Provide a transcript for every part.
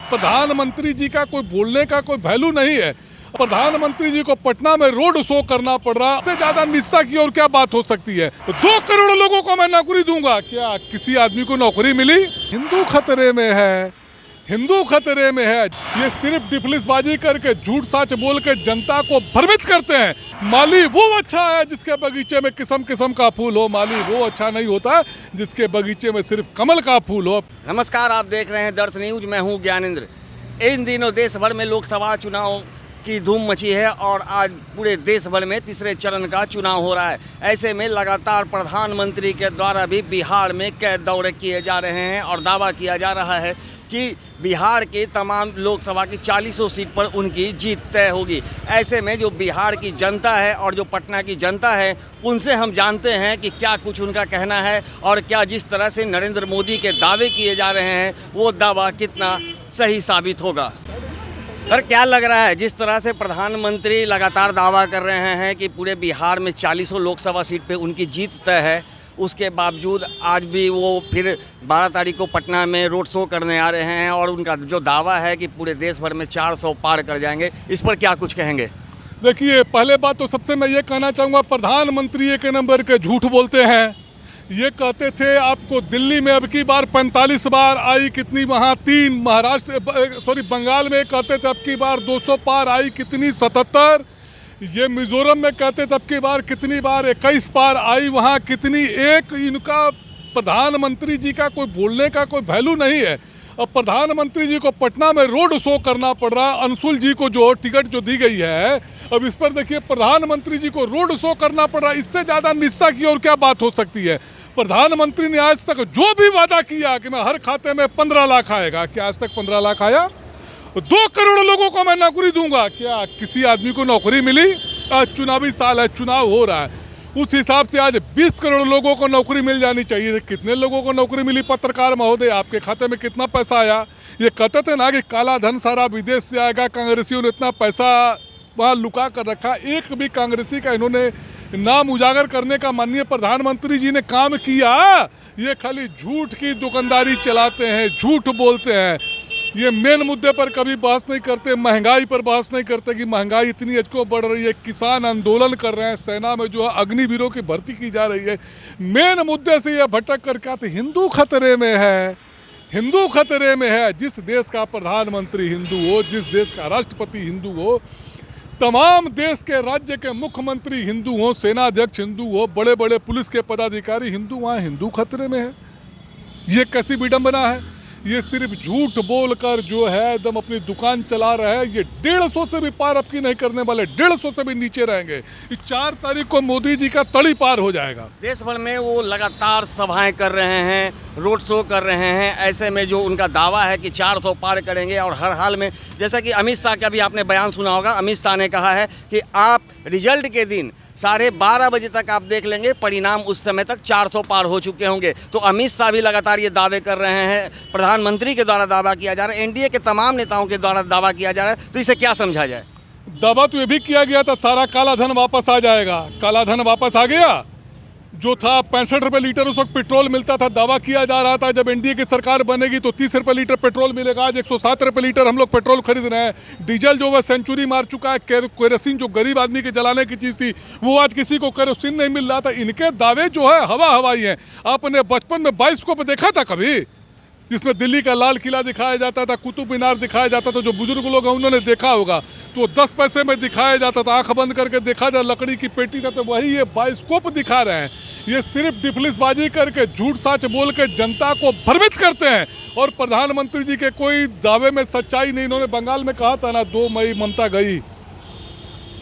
प्रधानमंत्री जी का कोई बोलने का कोई वैल्यू नहीं है। प्रधानमंत्री जी को पटना में रोड शो करना पड़ रहा, इससे ज्यादा निष्ठा की और क्या बात हो सकती है। 2 करोड़ लोगों को मैं नौकरी दूंगा, क्या किसी आदमी को नौकरी मिली? हिंदू खतरे में है, हिंदू खतरे में है। ये सिर्फ डिफलिसबाजी करके झूठ सच बोल के जनता को भ्रमित करते हैं। माली वो अच्छा है जिसके बगीचे में किस्म किस्म का फूल हो, माली वो अच्छा नहीं होता जिसके बगीचे में सिर्फ कमल का फूल हो। नमस्कार, आप देख रहे हैं दर्श न्यूज। मैं हूं ज्ञानेंद्र। इन दिनों देश भर में लोकसभा चुनाव की धूम मची है और आज पूरे देश भर में तीसरे चरण का चुनाव हो रहा है। ऐसे में लगातार प्रधानमंत्री के द्वारा भी बिहार में कई दौरे किए जा रहे हैं और दावा किया जा रहा है कि बिहार के तमाम लोकसभा की 40 सीट पर उनकी जीत तय होगी। ऐसे में जो बिहार की जनता है और जो पटना की जनता है, उनसे हम जानते हैं कि क्या कुछ उनका कहना है और क्या जिस तरह से नरेंद्र मोदी के दावे किए जा रहे हैं वो दावा कितना सही साबित होगा। सर, क्या लग रहा है जिस तरह से प्रधानमंत्री लगातार दावा कर रहे हैं कि पूरे बिहार में 40 लोकसभा सीट पे उनकी जीत तय है, उसके बावजूद आज भी वो फिर 12 तारीख को पटना में रोड शो करने आ रहे हैं और उनका जो दावा है कि पूरे देश भर में 400 पार कर जाएंगे, इस पर क्या कुछ कहेंगे? देखिए, पहले बात तो सबसे मैं ये कहना चाहूँगा, प्रधानमंत्री एक नंबर के झूठ बोलते हैं। ये कहते थे आपको दिल्ली में अब की बार 45 बार आई, कितनी वहाँ 3, बंगाल में कहते थे अब की बार 200 पार आई, कितनी 77। ये मिजोरम में कहते थे अब की बार कितनी बार 21 पार आई, वहाँ कितनी 1। इनका प्रधानमंत्री जी का कोई बोलने का कोई वैल्यू नहीं है। अब प्रधानमंत्री जी को पटना में रोड शो करना पड़ रहा, अंशुल जी को जो टिकट जो दी गई है, अब इस पर देखिए प्रधानमंत्री जी को रोड शो करना पड़ रहा, इससे ज़्यादा निष्ठा की और क्या बात हो सकती है। प्रधानमंत्री ने आज तक जो भी वादा किया कि मैं हर खाते में 15 लाख आएगा, क्या आज तक 15 लाख आया? 2 करोड़ लोगों को मैं नौकरी दूंगा, क्या किसी आदमी को नौकरी मिली? आज चुनावी साल है, चुनाव हो रहा है, उस हिसाब से आज 20 करोड़ लोगों को नौकरी मिल जानी चाहिए। कितने लोगों को नौकरी मिली? पत्रकार महोदय, आपके खाते में कितना पैसा आया? ये कहते थे ना कि काला धन सारा विदेश से आएगा, कांग्रेसियों ने इतना पैसा वहाँ लुका कर रखा। एक भी कांग्रेसी का इन्होंने नाम उजागर करने का माननीय प्रधानमंत्री जी ने काम किया? ये खाली झूठ की दुकानदारी चलाते हैं, झूठ बोलते हैं। ये मेन मुद्दे पर कभी बहस नहीं करते, महंगाई पर बहस नहीं करते कि महंगाई इतनी क्यों बढ़ रही है। किसान आंदोलन कर रहे हैं, सेना में जो है अग्निवीरों की भर्ती की जा रही है। मेन मुद्दे से ये भटक करके आते। हिंदू खतरे में है, हिंदू खतरे में है। जिस देश का प्रधानमंत्री हिंदू हो, जिस देश का राष्ट्रपति हिंदू हो, तमाम देश के राज्य के मुख्यमंत्री हिंदू हो, सेनाध्यक्ष हिंदू हो, बड़े बड़े पुलिस के पदाधिकारी हिंदू, वहाँ हिंदू खतरे में है। ये कैसी विडंबना है। ये सिर्फ झूठ बोलकर जो है एकदम अपनी दुकान चला रहा है। ये 150 से भी पार अब की नहीं करने वाले, 150 से भी नीचे रहेंगे। 4 तारीख को मोदी जी का तड़ी पार हो जाएगा। देश भर में वो लगातार सभाएं कर रहे हैं, रोड शो कर रहे हैं। ऐसे में जो उनका दावा है कि 400 पार करेंगे और हर हाल में, जैसा कि अमित शाह का भी आपने बयान सुना होगा, अमित शाह ने कहा है कि आप रिजल्ट के दिन 12:30 बजे तक आप देख लेंगे, परिणाम उस समय तक 400 पार हो चुके होंगे। तो अमित शाह भी लगातार ये दावे कर रहे हैं, प्रधानमंत्री के द्वारा दावा किया जा रहा है, एनडीए के तमाम नेताओं के द्वारा दावा किया जा रहा है। तो इसे क्या समझा जाए? दावा तो ये भी किया गया था सारा काला धन वापस आ जाएगा। काला धन वापस आ गया। जो था 65 रुपये लीटर उस वक्त पेट्रोल मिलता था, दावा किया जा रहा था जब एनडीए की सरकार बनेगी तो 30 रुपये लीटर पेट्रोल मिलेगा। आज 107 रुपये लीटर हम लोग पेट्रोल खरीद रहे हैं। डीजल जो है सेंचुरी मार चुका है। केरोसिन जो गरीब आदमी के जलाने की चीज़ थी, वो आज किसी को केरोसिन नहीं मिल रहा था। इनके दावे जो है हवा हवाई हैं। आपने बचपन में बाइस्कोप देखा था कभी, जिसमें दिल्ली का लाल किला दिखाया जाता था, कुतुब मीनार दिखाया जाता था? जो बुजुर्ग लोग हैं उन्होंने देखा होगा। तो 10 पैसे में दिखाया जाता था, आंख बंद करके देखा जाए, लकड़ी की पेटी था। तो वही ये बाइस्कोप दिखा रहे हैं। ये सिर्फ डिफलिसबाजी करके झूठ सच बोल के जनता को भ्रमित करते हैं। और प्रधानमंत्री जी के कोई दावे में सच्चाई नहीं। इन्होंने बंगाल में कहा था ना, 2 मई ममता गई,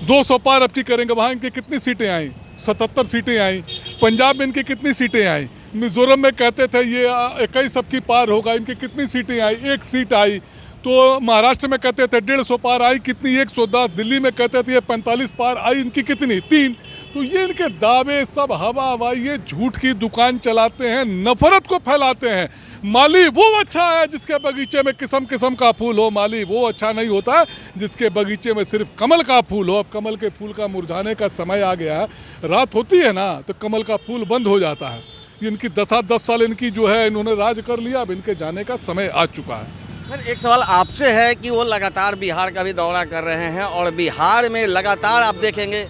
200 पार अब की करेंगे। वहाँ इनकी कितनी सीटें आई? 77 सीटें आई। पंजाब में इनकी कितनी सीटें आई? मिजोरम में कहते थे ये 21 अब की पार होगा, इनकी कितनी सीटें आई? 1 सीट आई। तो महाराष्ट्र में कहते थे 150 पार आई, कितनी? 110। दिल्ली में कहते थे 45 पार आई, इनकी कितनी? 3। तो ये इनके दावे सब हवा हवाई, ये झूठ की दुकान चलाते हैं, नफरत को फैलाते हैं। माली वो अच्छा है जिसके बगीचे में किस्म किस्म का फूल हो, माली वो अच्छा नहीं होता जिसके बगीचे में सिर्फ कमल का फूल हो। अब कमल के फूल का मुरझाने का समय आ गया है। रात होती है ना तो कमल का फूल बंद हो जाता है। इनकी 10 साल इनकी जो है, इन्होंने राज कर लिया, अब इनके जाने का समय आ चुका है। सर एक सवाल आपसे है कि वो लगातार बिहार का भी दौरा कर रहे हैं और बिहार में लगातार आप देखेंगे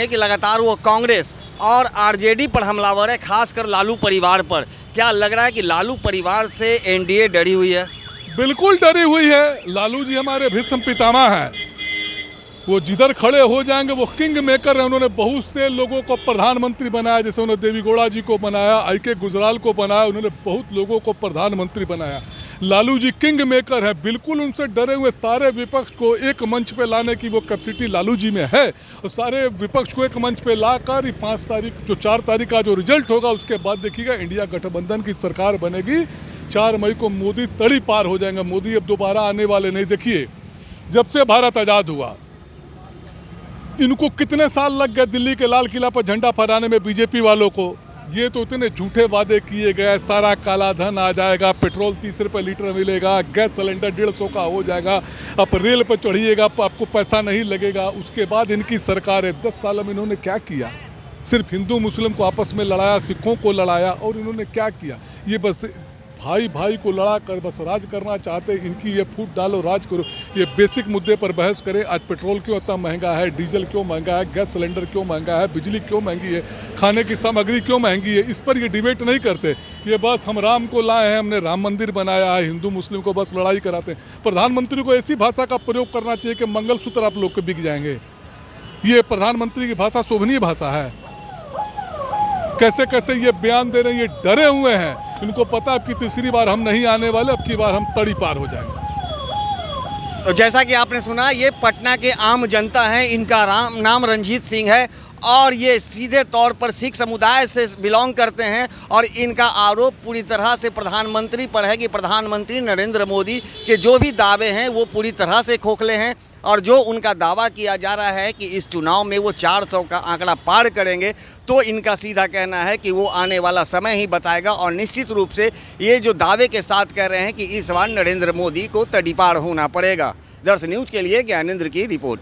कि लगातार वो कांग्रेस और आरजेडी पर हमलावर है, खासकर लालू परिवार पर। क्या लग रहा है कि लालू परिवार से एनडीए डरी हुई है? बिल्कुल डरी हुई है। लालू जी हमारे भीष्म पितामह हैं, वो जिधर खड़े हो जाएंगे वो किंग मेकर है। उन्होंने बहुत से लोगों को प्रधानमंत्री बनाया, जैसे उन्होंने देवी गौड़ा जी को बनाया, आई.के. गुजराल को बनाया, उन्होंने बहुत लोगों को प्रधानमंत्री बनाया। लालू जी किंग मेकर है, बिल्कुल उनसे डरे हुए। सारे विपक्ष को एक मंच पे लाने की वो कैपेसिटी लालू जी में है, और सारे विपक्ष को एक मंच पे लाकर 5 तारीख जो 4 तारीख का जो रिजल्ट होगा उसके बाद देखिएगा इंडिया गठबंधन की सरकार बनेगी। 4 मई को मोदी तड़ी पार हो जाएंगे। मोदी अब दोबारा आने वाले नहीं। देखिए जब से भारत आज़ाद हुआ इनको कितने साल लग गए दिल्ली के लाल किला पर झंडा फहराने में बीजेपी वालों को। ये तो इतने झूठे वादे किए गए, सारा काला धन आ जाएगा, पेट्रोल 30 रुपये लीटर मिलेगा, गैस सिलेंडर 150 का हो जाएगा, आप रेल पर चढ़िएगा आपको पैसा नहीं लगेगा। उसके बाद इनकी सरकार है, 10 साल में इन्होंने क्या किया? सिर्फ हिंदू मुस्लिम को आपस में लड़ाया, सिखों को लड़ाया, और इन्होंने क्या किया? ये बस भाई भाई को लड़ा कर बस राज करना चाहते। इनकी ये फूट डालो राज करो, ये बेसिक मुद्दे पर बहस करें। आज पेट्रोल क्यों इतना महंगा है, डीजल क्यों महंगा है, गैस सिलेंडर क्यों महंगा है, बिजली क्यों महंगी है, खाने की सामग्री क्यों महंगी है, इस पर ये डिबेट नहीं करते। ये बस हम राम को लाए हैं, हमने राम मंदिर बनाया है, हिंदू मुस्लिम को बस लड़ाई कराते हैं। प्रधानमंत्री को ऐसी भाषा का प्रयोग करना चाहिए कि मंगलसूत्र आप लोग के बिक जाएंगे। ये प्रधानमंत्री की भाषा शोभनीय भाषा है। कैसे कैसे ये बयान दे रहे हैं, ये डरे हुए हैं। इनको पता है अब की तीसरी बार हम नहीं आने वाले, अब की बार हम तड़ी पार हो जाएंगे। तो जैसा कि आपने सुना, ये पटना के आम जनता हैं, इनका नाम रंजीत सिंह है और ये सीधे तौर पर सिख समुदाय से बिलोंग करते हैं। और इनका आरोप पूरी तरह से प्रधानमंत्री पर है कि प्रधानमंत्री नरेंद्र मोदी के जो भी दावे हैं वो पूरी तरह से खोखले हैं। और जो उनका दावा किया जा रहा है कि इस चुनाव में वो 400 का आंकड़ा पार करेंगे, तो इनका सीधा कहना है कि वो आने वाला समय ही बताएगा। और निश्चित रूप से ये जो दावे के साथ कह रहे हैं कि इस बार नरेंद्र मोदी को तड़ीपार होना पड़ेगा। दर्श न्यूज़ के लिए ज्ञानेंद्र की रिपोर्ट।